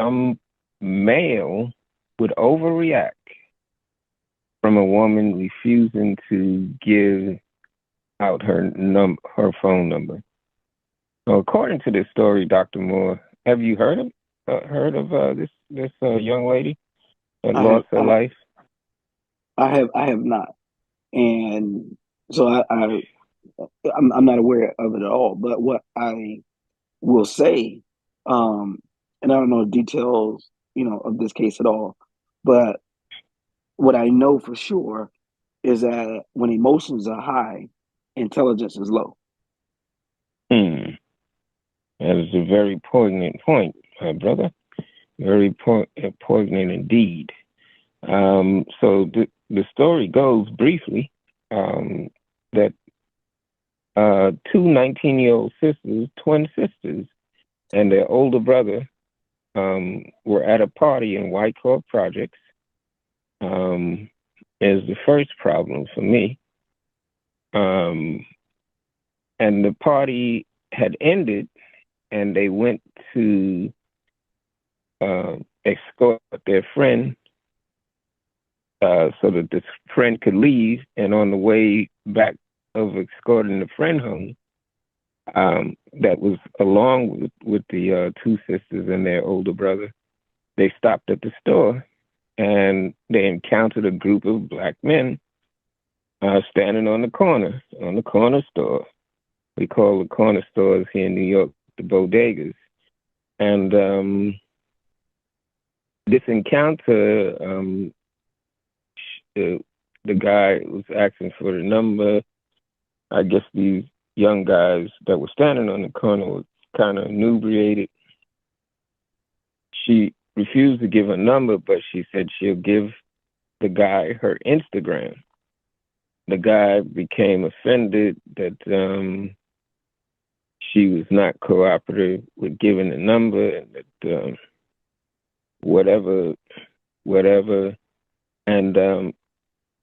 some male would overreact from a woman refusing to give out her phone number. So according to this story, Dr. Moore, have you heard of this young lady that I have lost her life? I have not, and so I'm not aware of it at all. But what I will say, um, and I don't know the details, of this case at all, but what I know for sure is that when emotions are high, intelligence is low. Hmm. That is a very poignant point, brother. Very poignant indeed. So the story goes briefly that two 19-year-old sisters, twin sisters, and their older brother were at a party in WYCOFF projects. Is the first problem for me. Um, and the party had ended, and they went to escort their friend so that this friend could leave. And on the way back of escorting the friend home, that was along with the two sisters and their older brother, they stopped at the store and they encountered a group of black men standing on the corner store. We call the corner stores here in New York the bodegas. And this encounter, the, the guy was asking for the number. I guess these young guys that were standing on the corner were kind of inebriated. She refused to give a number, but she said she'll give the guy her Instagram. The guy became offended that she was not cooperative with giving the number, and that whatever, whatever. And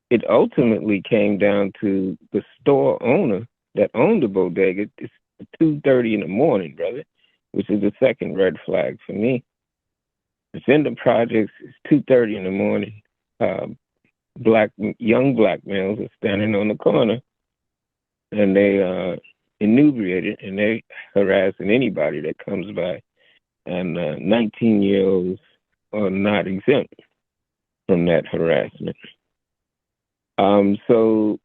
it ultimately came down to the store owner that owned the bodega. It's 2:30 in the morning, brother, which is the second red flag for me. It's in the projects. It's 2:30 in the morning. Uh, young black males are standing on the corner, and they inebriated, and they harassing anybody that comes by. And 19-year-olds are not exempt from that harassment. So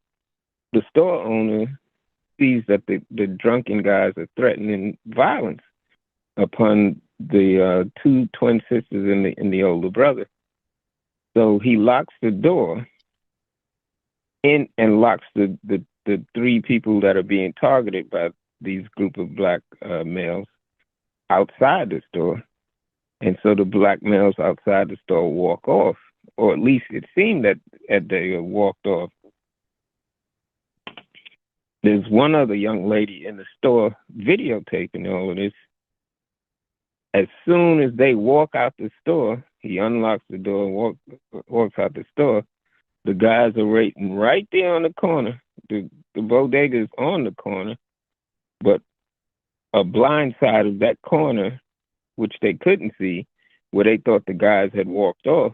the store owner sees that the drunken guys are threatening violence upon the two twin sisters and the older brother. So he locks the door in and locks the three people that are being targeted by these group of black males outside the store. And so the black males outside the store walk off, or at least it seemed that they walked off. There's one other young lady in the store videotaping all of this. As soon as they walk out the store, he unlocks the door and walks out the store. The guys are waiting right there on the corner. The bodega is on the corner, but a blind side of that corner, which they couldn't see, where they thought the guys had walked off,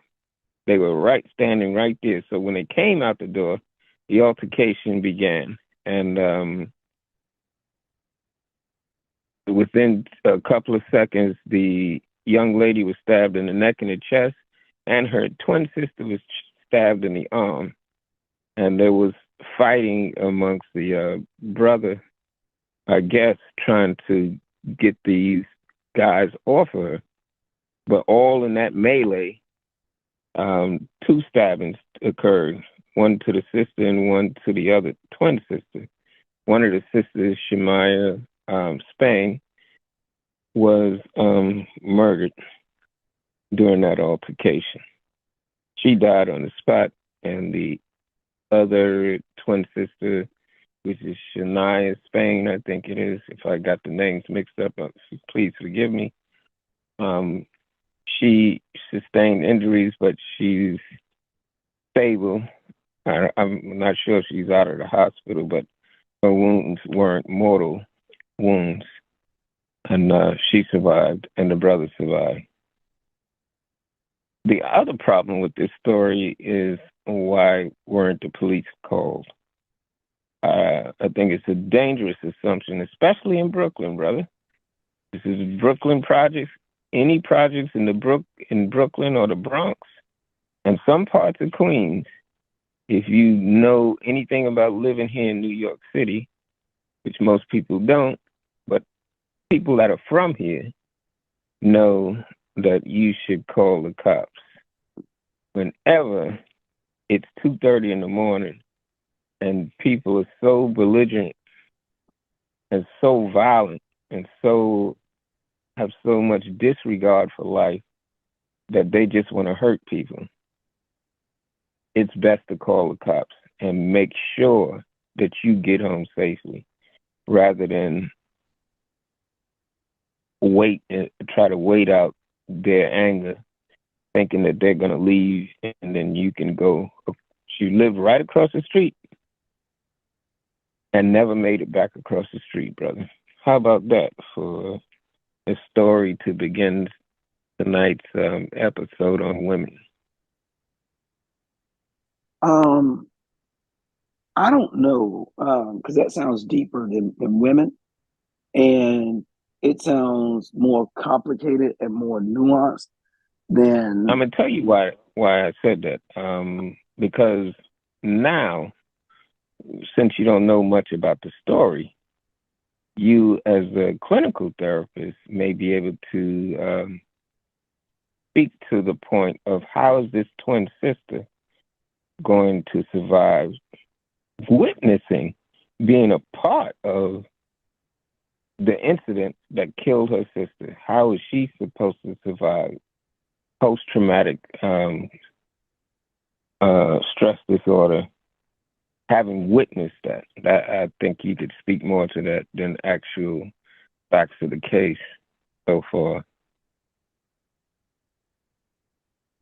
they were standing right there. So when they came out the door, the altercation began. And within a couple of seconds, the young lady was stabbed in the neck and the chest, and her twin sister was stabbed in the arm. And there was fighting amongst the brother, I guess, trying to get these guys off of her. But all in that melee, two stabbings occurred, one to the sister and one to the other twin sister. One of the sisters, SAMYIAH Spain, was murdered during that altercation. She died on the spot, and the other twin sister, which is SAMYIAH Spain, I think it is. If I got the names mixed up, please forgive me. She sustained injuries, but she's stable. I'm not sure if she's out of the hospital, but her wounds weren't mortal wounds, and she survived, and the brother survived. The other problem with this story is why weren't the police called? I think it's a dangerous assumption, especially in Brooklyn, brother. This is Brooklyn projects. Any projects in in Brooklyn or the Bronx and some parts of Queens, if you know anything about living here in New York City, which most people don't, but people that are from here know that you should call the cops whenever it's 2:30 in the morning and people are so belligerent and so violent and so have so much disregard for life that they just want to hurt people. It's best to call the cops and make sure that you get home safely rather than try to wait out their anger, thinking that they're going to leave and then you can go. You live right across the street and never made it back across the street, brother. How about that for a story to begin tonight's episode on women? I don't know, because that sounds deeper than women, and it sounds more complicated and more nuanced than. I'm gonna tell you why I said that. Because now, since you don't know much about the story, you as a clinical therapist may be able to speak to the point of how is this twin sister going to survive witnessing being a part of the incident that killed her sister. How is she supposed to survive post-traumatic stress disorder, having witnessed that? I think you could speak more to that than actual facts of the case so far.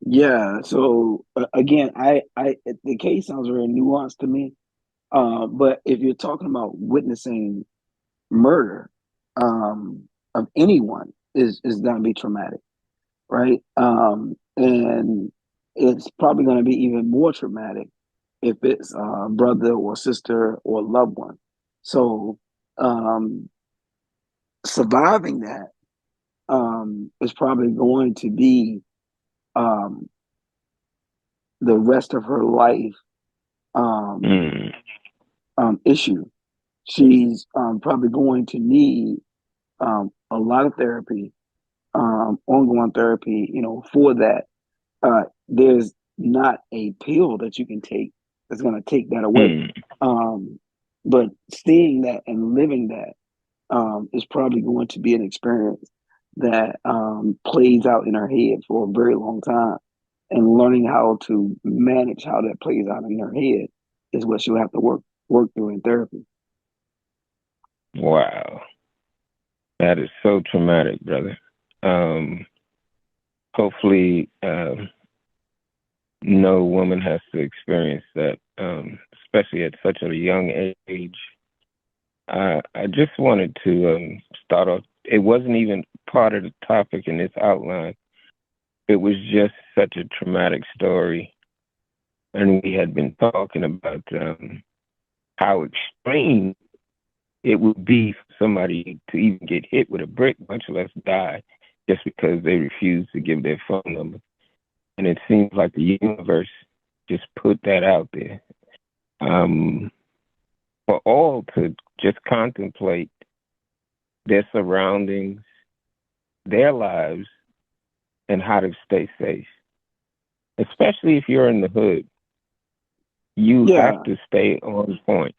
Yeah. So again, the case sounds very nuanced to me. But if you're talking about witnessing murder of anyone, is going to be traumatic, right? And it's probably going to be even more traumatic if it's a brother or sister or loved one. So um, surviving that is probably going to be um, the rest of her life um, Mm. issue. She's probably going to need a lot of therapy, ongoing therapy, for that. There's not a pill that you can take that's going to take that away. Mm. But seeing that and living that is probably going to be an experience that plays out in her head for a very long time. And learning how to manage how that plays out in her head is what she'll have to work through in therapy. Wow. That is so traumatic, brother. Um, hopefully, no woman has to experience that, especially at such a young age. I just wanted to start off. It wasn't even part of the topic in this outline. It was just such a traumatic story. And we had been talking about how extreme it would be for somebody to even get hit with a brick, much less die, just because they refuse to give their phone number. And it seems like the universe just put that out there for all to just contemplate their surroundings, their lives, and how to stay safe. Especially if you're in the hood, you Yeah, have to stay on point.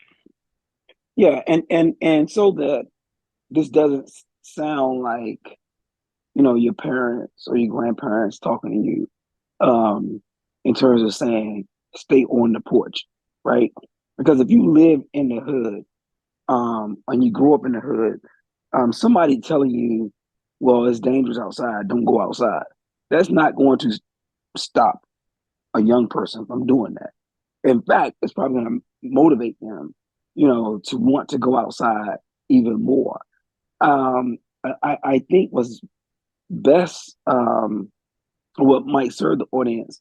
yeah, and so that this doesn't sound like your parents or your grandparents talking to you in terms of saying stay on the porch, right? Because if you live in the hood and you grew up in the hood, somebody telling you, well, it's dangerous outside, don't go outside, that's not going to stop a young person from doing that. In fact, it's probably going to motivate them, to want to go outside even more. I think what's best what might serve the audience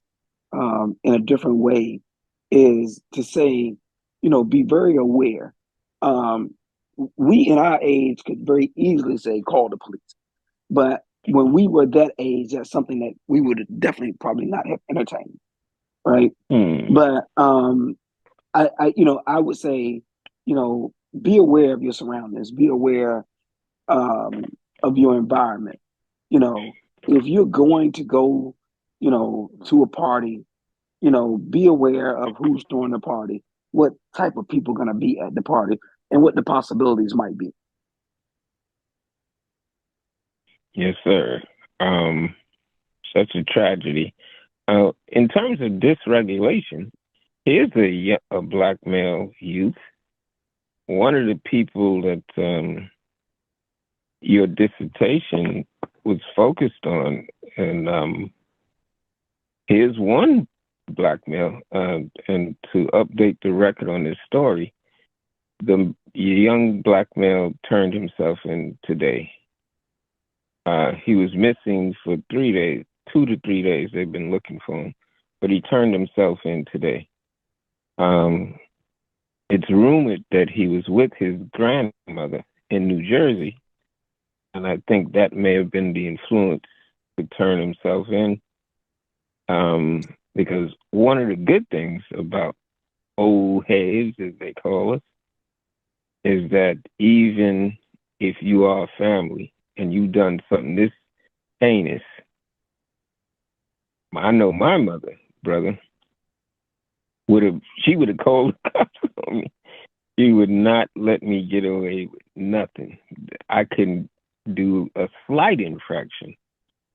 in a different way is to say, be very aware. Um, we in our age could very easily say, call the police. But when we were that age, that's something that we would definitely probably not have entertained, right? But I would say, be aware of your surroundings, be aware um, of your environment. If you're going to go, to a party, be aware of who's throwing the party, what type of people going to be at the party, and what the possibilities might be. Yes, sir. Such a tragedy. In terms of dysregulation, here's a black male youth. One of the people that your dissertation was focused on, and here's one black male. And to update the record on this story, the young black male turned himself in today. He was missing for 3 days, 2 to 3 days. They've been looking for him, but he turned himself in today. It's rumored that he was with his grandmother in New Jersey, and I think that may have been the influence to turn himself in. Because one of the good things about old heads, as they call us, is that even if you are a family and you've done something this heinous, I know my mother, brother, she would have called the cops on me. She would not let me get away with nothing. I couldn't do a slight infraction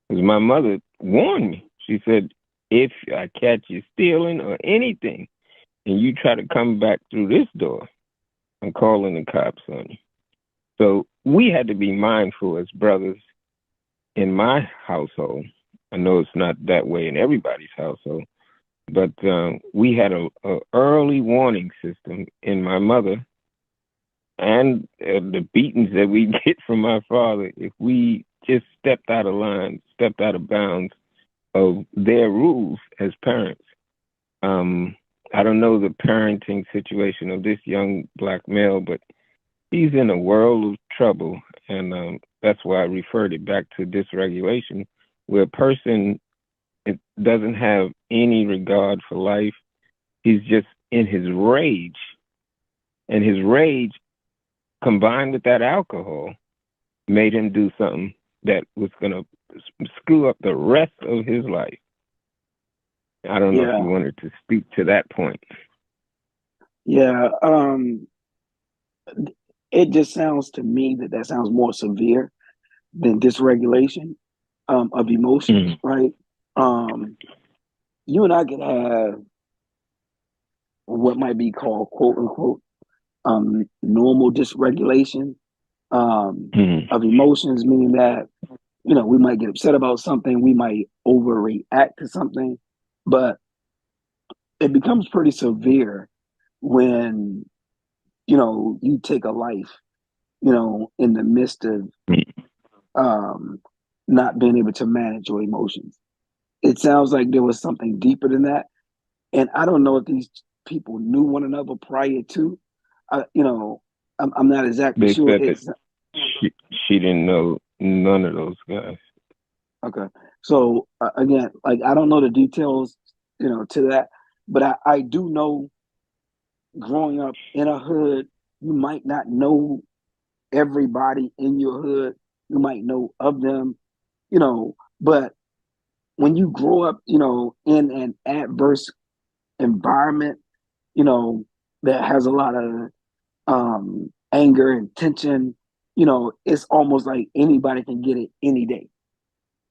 because my mother warned me. She said, if I catch you stealing or anything and you try to come back through this door, I'm calling the cops on you. So we had to be mindful as brothers in my household. I know it's not that way in everybody's household, but we had a early warning system in my mother, and the beatings that we get from my father if we just stepped out of line, stepped out of bounds of their rules as parents. I don't know the parenting situation of this young black male, but he's in a world of trouble, and that's why I referred it back to dysregulation, where a person doesn't have any regard for life. He's just in his rage, and his rage combined with that alcohol made him do something that was going to screw up the rest of his life. I don't know if you wanted to speak to that point. Yeah. It just sounds to me that sounds more severe than dysregulation of emotions, right? You and I could have what might be called quote unquote normal dysregulation of emotions, meaning that we might get upset about something, we might overreact to something, but it becomes pretty severe when you take a life in the midst of not being able to manage your emotions. It sounds like there was something deeper than that, and I don't know if these people knew one another prior to. I'm not exactly sure. Said that she didn't know none of those guys. Okay, so again, like I don't know the details, to that, but I do know, growing up in a hood, you might not know everybody in your hood. You might know of them, but when you grow up, in an adverse environment, that has a lot of anger and tension, it's almost like anybody can get it any day.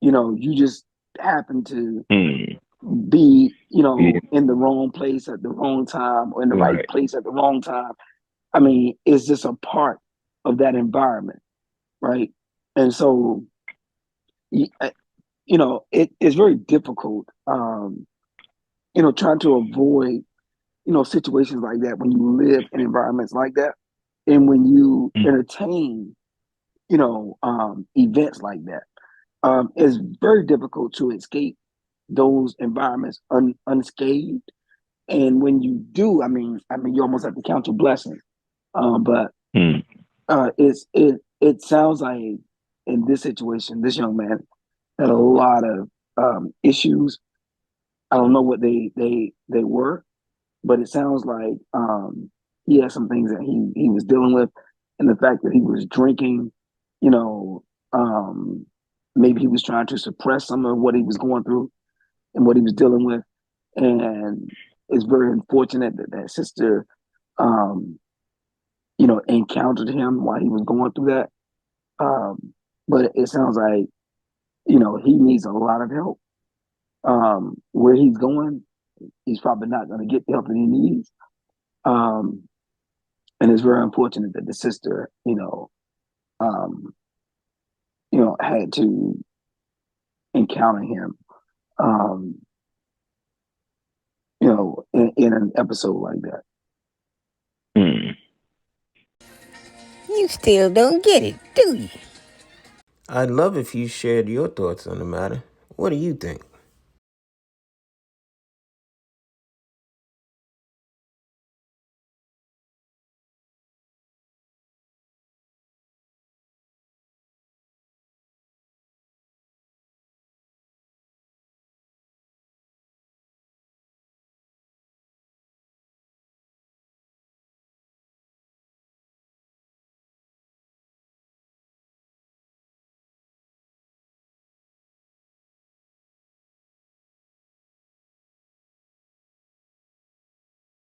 You just happen to be, in the wrong place at the wrong time, or in the right place at the wrong time. I mean, it's just a part of that environment, right? And so, it's very difficult, trying to avoid, situations like that when you live in environments like that, and when you entertain, events like that. It's very difficult to escape, those environments unscathed. And when you do, you almost have to count your blessings. But it sounds like in this situation, this young man had a lot of issues. I don't know what they were, but it sounds like he had some things that he was dealing with, and the fact that he was drinking, you know, maybe he was trying to suppress some of what he was going through and what he was dealing with, and it's very unfortunate that that sister, um, encountered him while he was going through that. But it sounds like he needs a lot of help. Where he's going, he's probably not going to get the help that he needs. Um, and it's very unfortunate that the sister, um, had to encounter him, um, in an episode like that. You still don't get it, do you? I'd love if you shared your thoughts on the matter. What do you think?